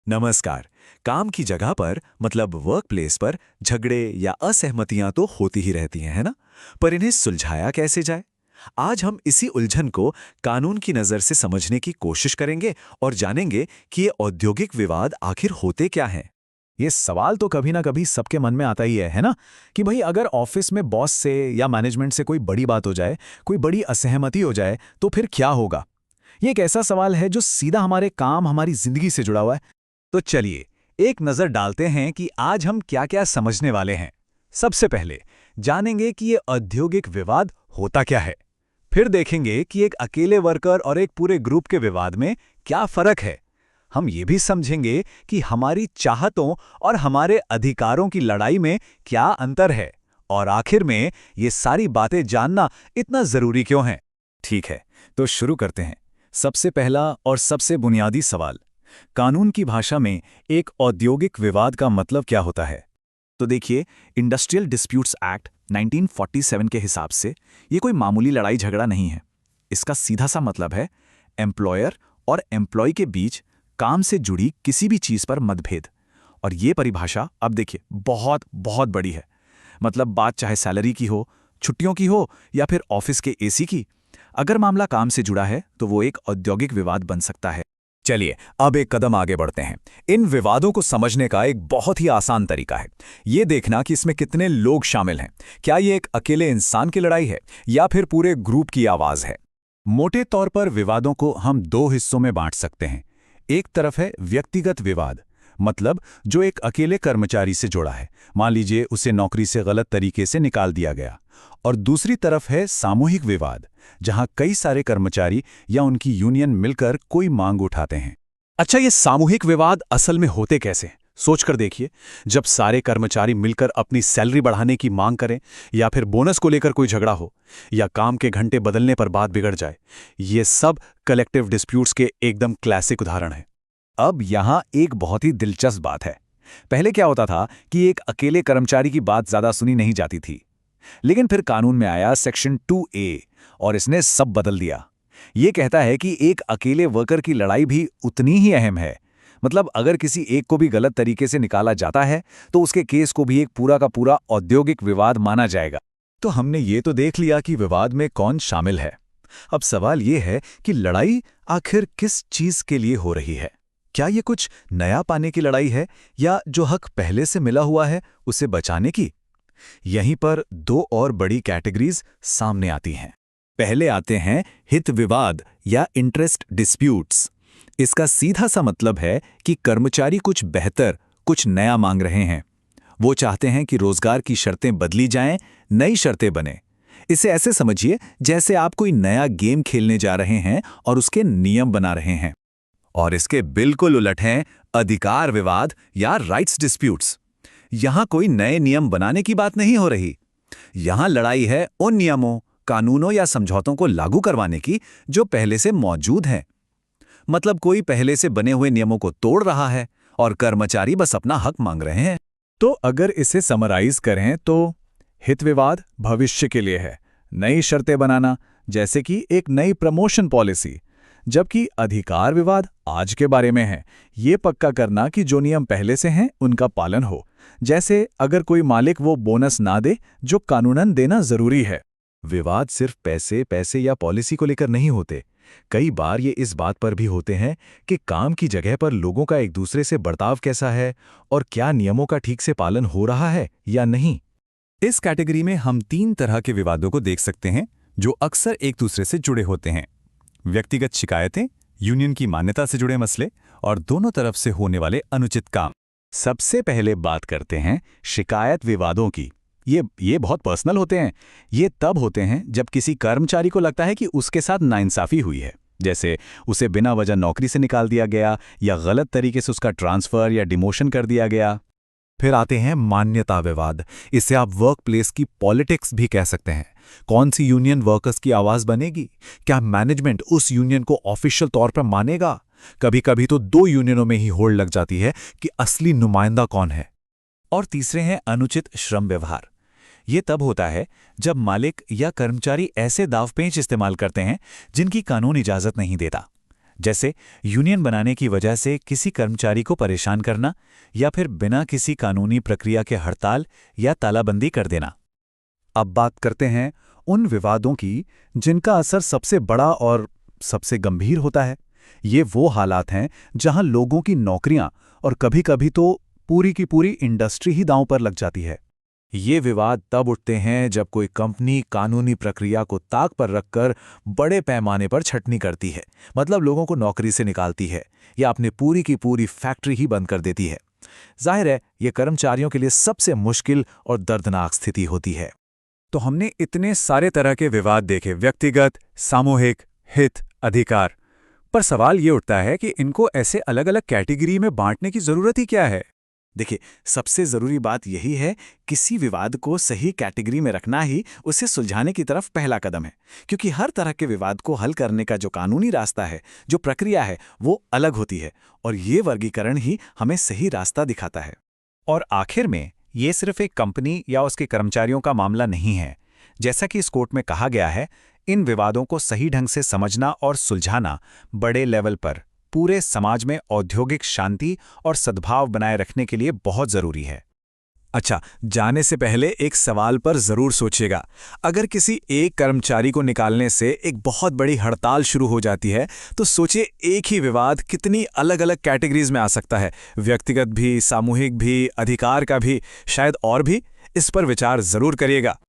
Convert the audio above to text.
नमस्कार। काम की जगह पर मतलब वर्क प्लेस पर झगड़े या असहमतियां तो होती ही रहती हैं, है ना? पर इन्हें सुलझाया कैसे जाए? आज हम इसी उलझन को कानून की नज़र से समझने की कोशिश करेंगे और जानेंगे कि ये औद्योगिक विवाद आखिर होते क्या हैं। ये सवाल तो कभी ना कभी सबके मन में आता ही है ना? कि भाई अगर ऑफिस में बॉस से या मैनेजमेंट से कोई बड़ी बात हो जाए, कोई बड़ी असहमति हो जाए, तो फिर क्या होगा? ये एक ऐसा सवाल है जो सीधा हमारे काम, हमारी जिंदगी से जुड़ा हुआ है। तो चलिए, एक नज़र डालते हैं कि आज हम क्या-क्या समझने वाले हैं। सबसे पहले जानेंगे कि ये औद्योगिक विवाद होता क्या है। फिर देखेंगे कि एक अकेले वर्कर और एक पूरे ग्रुप के विवाद में क्या फर्क है। हम ये भी समझेंगे कि हमारी चाहतों और हमारे अधिकारों की लड़ाई में क्या अंतर है। और आखिर में ये सारी बातें जानना इतना जरूरी क्यों है। ठीक है, तो शुरू करते हैं। सबसे पहला और सबसे बुनियादी सवाल, कानून की भाषा में एक औद्योगिक विवाद का मतलब क्या होता है? तो देखिए, इंडस्ट्रियल डिस्प्यूट्स एक्ट 1947 के हिसाब से ये कोई मामूली लड़ाई झगड़ा नहीं है। इसका सीधा सा मतलब है एम्प्लॉयर और एम्प्लॉय के बीच काम से जुड़ी किसी भी चीज पर मतभेद। और ये परिभाषा अब देखिए बहुत बहुत बड़ी है। मतलब बात चाहे सैलरी की हो, छुट्टियों की हो या फिर ऑफिस के एसी की, अगर मामला काम से जुड़ा है तो वो एक औद्योगिक विवाद बन सकता है। चलिए, अब एक कदम आगे बढ़ते हैं। इन विवादों को समझने का एक बहुत ही आसान तरीका है ये देखना कि इसमें कितने लोग शामिल हैं। क्या ये एक अकेले इंसान की लड़ाई है या फिर पूरे ग्रुप की आवाज है? मोटे तौर पर विवादों को हम दो हिस्सों में बांट सकते हैं। एक तरफ है व्यक्तिगत विवाद, मतलब जो एक अकेले कर्मचारी से जुड़ा है, मान लीजिए उसे नौकरी से गलत तरीके से निकाल दिया गया। और दूसरी तरफ है सामूहिक विवाद, जहां कई सारे कर्मचारी या उनकी यूनियन मिलकर कोई मांग उठाते हैं। अच्छा, ये सामूहिक विवाद असल में होते कैसे हैं? सोचकर देखिए, जब सारे कर्मचारी मिलकर अपनी सैलरी बढ़ाने की मांग करें, या फिर बोनस को लेकर कोई झगड़ा हो, या काम के घंटे बदलने पर बात बिगड़ जाए, ये सब कलेक्टिव डिस्प्यूट्स के एकदम क्लासिक उदाहरण हैं। अब यहां एक बहुत ही दिलचस्प बात है। पहले क्या होता था कि एक अकेले कर्मचारी की बात ज्यादा सुनी नहीं जाती थी, लेकिन फिर कानून में आया सेक्शन 2A और इसने सब बदल दिया। ये कहता है कि एक अकेले वर्कर की लड़ाई भी उतनी ही अहम है। मतलब अगर किसी एक को भी गलत तरीके से निकाला जाता है तो उसके केस को भी एक पूरा का पूरा औद्योगिक विवाद माना जाएगा। तो हमने ये तो देख लिया कि विवाद में कौन शामिल है। अब सवाल ये है कि लड़ाई आखिर किस चीज के लिए हो रही है? क्या ये कुछ नया पाने की लड़ाई है, या जो हक पहले से मिला हुआ है उसे बचाने की? यहीं पर दो और बड़ी कैटेगरीज सामने आती हैं। पहले आते हैं हित विवाद या इंटरेस्ट डिस्प्यूट्स। इसका सीधा सा मतलब है कि कर्मचारी कुछ बेहतर, कुछ नया मांग रहे हैं। वो चाहते हैं कि रोजगार की शर्तें बदली जाएं, नई शर्तें बने। इसे ऐसे समझिए जैसे आप कोई नया गेम खेलने जा रहे हैं और उसके नियम बना रहे हैं। और इसके बिल्कुल उलट हैं अधिकार विवाद या राइट्स डिस्प्यूट्स। यहां कोई नए नियम बनाने की बात नहीं हो रही। यहां लड़ाई है उन नियमों, कानूनों या समझौतों को लागू करवाने की जो पहले से मौजूद हैं। मतलब कोई पहले से बने हुए नियमों को तोड़ रहा है और कर्मचारी बस अपना हक मांग रहे हैं। तो अगर इसे समराइज करें तो हित विवाद भविष्य के लिए है, नई शर्तें बनाना, जैसे कि एक नई प्रमोशन पॉलिसी। जबकि अधिकार विवाद आज के बारे में है, ये पक्का करना कि जो नियम पहले से हैं उनका पालन हो। जैसे अगर कोई मालिक वो बोनस ना दे जो कानूनन देना जरूरी है। विवाद सिर्फ पैसे पैसे या पॉलिसी को लेकर नहीं होते। कई बार ये इस बात पर भी होते हैं कि काम की जगह पर लोगों का एक दूसरे से बर्ताव कैसा है और क्या नियमों का ठीक से पालन हो रहा है या नहीं। इस कैटेगरी में हम तीन तरह के विवादों को देख सकते हैं जो अक्सर एक दूसरे से जुड़े होते हैं। व्यक्तिगत शिकायतें, यूनियन की मान्यता से जुड़े मसले और दोनों तरफ से होने वाले अनुचित काम। सबसे पहले बात करते हैं शिकायत विवादों की। ये बहुत पर्सनल होते हैं। ये तब होते हैं जब किसी कर्मचारी को लगता है कि उसके साथ नाइंसाफी हुई है, जैसे उसे बिना वजह नौकरी से निकाल दिया गया या गलत तरीके से उसका ट्रांसफर या डिमोशन कर दिया गया। फिर आते हैं मान्यता विवाद। इसे आप वर्क प्लेस की पॉलिटिक्स भी कह सकते हैं। कौन सी यूनियन वर्कर्स की आवाज बनेगी? क्या मैनेजमेंट उस यूनियन को ऑफिशियल तौर पर मानेगा? कभी कभी तो दो यूनियनों में ही होड़ लग जाती है कि असली नुमाइंदा कौन है। और तीसरे हैं अनुचित श्रम व्यवहार। ये तब होता है जब मालिक या कर्मचारी ऐसे दावपेंच इस्तेमाल करते हैं जिनकी कानून इजाजत नहीं देता। जैसे यूनियन बनाने की वजह से किसी कर्मचारी को परेशान करना या फिर बिना किसी कानूनी प्रक्रिया के हड़ताल या तालाबंदी कर देना। अब बात करते हैं उन विवादों की जिनका असर सबसे बड़ा और सबसे गंभीर होता है। ये वो हालात हैं जहां लोगों की नौकरियां और कभी-कभी तो पूरी की पूरी इंडस्ट्री ही दांव पर लग जाती है। ये विवाद तब उठते हैं जब कोई कंपनी कानूनी प्रक्रिया को ताक पर रखकर बड़े पैमाने पर छटनी करती है, मतलब लोगों को नौकरी से निकालती है या अपनी पूरी की पूरी फैक्ट्री ही बंद कर देती है। जाहिर है, ये कर्मचारियों के लिए सबसे मुश्किल और दर्दनाक स्थिति होती है। तो हमने इतने सारे तरह के विवाद देखे, व्यक्तिगत, सामूहिक, हित, अधिकार। पर सवाल ये उठता है कि इनको ऐसे अलग-अलग कैटेगरी में बांटने की जरूरत ही क्या है? देखिए, सबसे ज़रूरी बात यही है, किसी विवाद को सही कैटेगरी में रखना ही उसे सुलझाने की तरफ पहला कदम है। क्योंकि हर तरह के विवाद को हल करने का जो कानूनी रास्ता है, जो प्रक्रिया है, वो अलग होती है और ये वर्गीकरण ही हमें सही रास्ता दिखाता है। और आखिर में ये सिर्फ एक कंपनी या उसके कर्मचारियों का मामला नहीं है। जैसा कि इस कोर्ट में कहा गया है, इन विवादों को सही ढंग से समझना और सुलझाना बड़े लेवल पर पूरे समाज में औद्योगिक शांति और सद्भाव बनाए रखने के लिए बहुत जरूरी है। अच्छा, जाने से पहले एक सवाल पर जरूर सोचिएगा। अगर किसी एक कर्मचारी को निकालने से एक बहुत बड़ी हड़ताल शुरू हो जाती है, तो सोचिए एक ही विवाद कितनी अलग-अलग कैटेगरीज में आ सकता है। व्यक्तिगत भी, सामूहिक भी, अधिकार का भी, शायद और भी। इस पर विचार जरूर करिएगा।